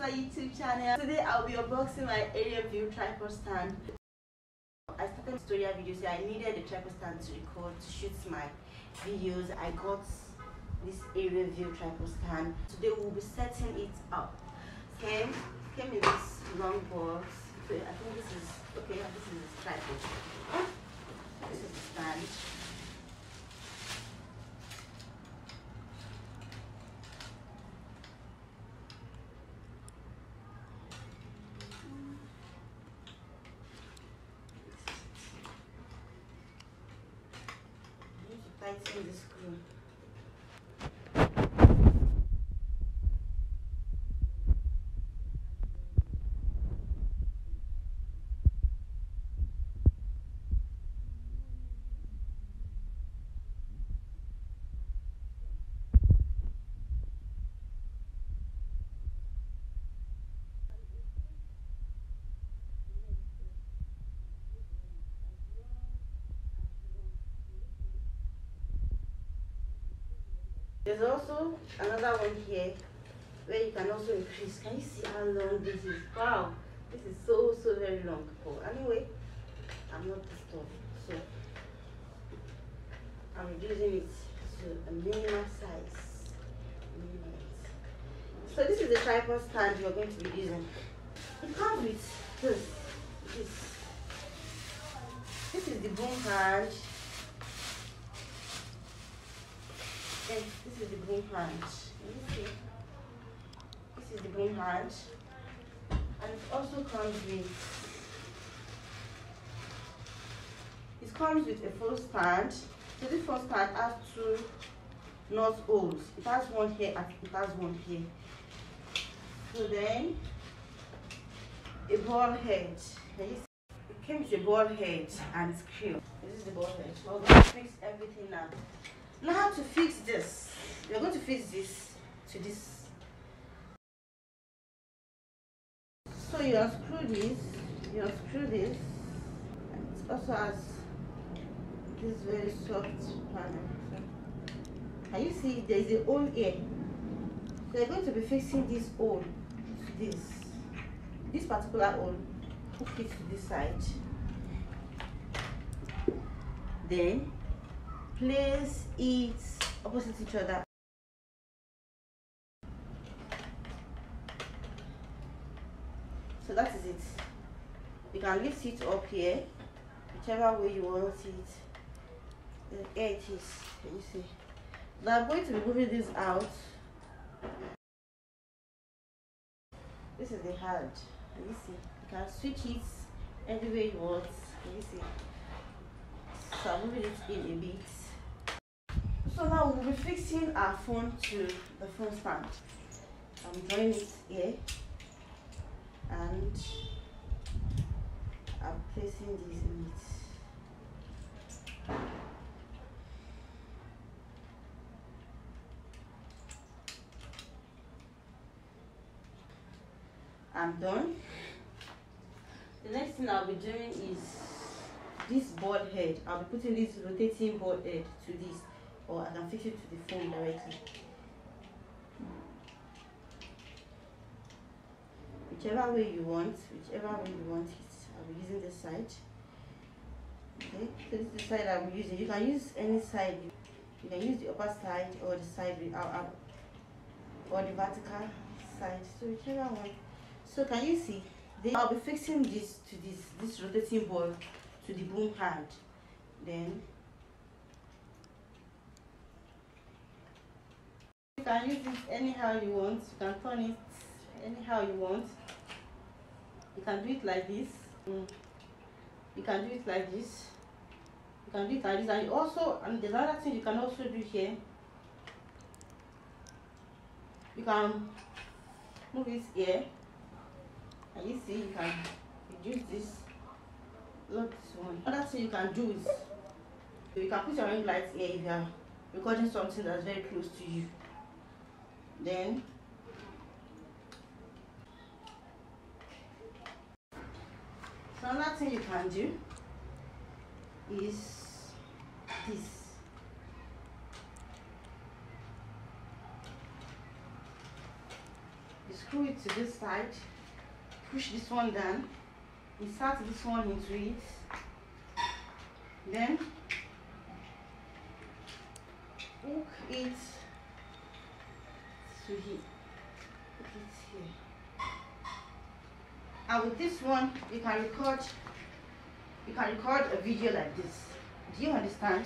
my YouTube channel. Today I'll be unboxing my area view tripod stand. I started tutorial videos, so I needed a tripod stand to record, to shoot my videos. I got this area view tripod stand. Today we'll be setting it up. Came in this long box. So I think this is okay. This is the tripod. This is the stand. Tighten the screw. There's also another one here where you can also increase. Can you see how long this is? Wow, this is so very long. But anyway, I'm not disturbed, so I'm reducing it to a minimal size. So this is the tripod stand you're going to be using. It comes with this. This is the boom hand. And this is the broom hand. Can you see? This is the broom hand. And it also comes with a full stand. So this full stand has two nut holes. It has one here and it has one here. So then a ball head. Can you see? It came with a ball head and screw. This is the ball head. So we're going to fix everything now. Now to fix this, we're going to fix this to this. So you unscrew this, and it also has this very soft panel. Can you see there is a hole here? So you're going to be fixing this hole to this particular hole, hook it to this side. Then place it opposite each other. So that is it. You can lift it up here, whichever way you want it. Here it is. Can you see? Now I'm going to be moving this out. This is the hand. Can you see? You can switch it any way you want. Can you see? So I'm moving it in a bit. So now we'll be fixing our phone to the phone stand. I'm drawing it here and I'm placing this in it. I'm done. The next thing I'll be doing is this board head. I'll be putting this rotating board head to this, or I can fix it to the phone directly. Whichever way you want it, I'll be using this side. Okay, so this is the side I'll be using. You can use any side. You can use the upper side or the side or the vertical side. So whichever one. So can you see? Then I'll be fixing this to this rotating board to the boom hand. Then you can use it anyhow you want. You can turn it anyhow you want. You can do it like this. You can do it like this. You can do it like this. And also, and the other thing you can also do here, you can move it here. And you see, you can reduce this. Not this one. Another thing you can do is you can put your ring light here if you are recording something that's very close to you. Then so another thing you can do is this. You screw it to this side, push this one down, insert this one into it, then hook it to here. Put it here. And with this one, you can record a video like this. Do you understand?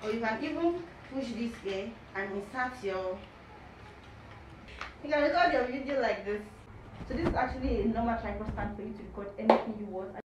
Or you can even push this here and insert your. You can record your video like this. So this is actually a normal tripod stand for you to record anything you want.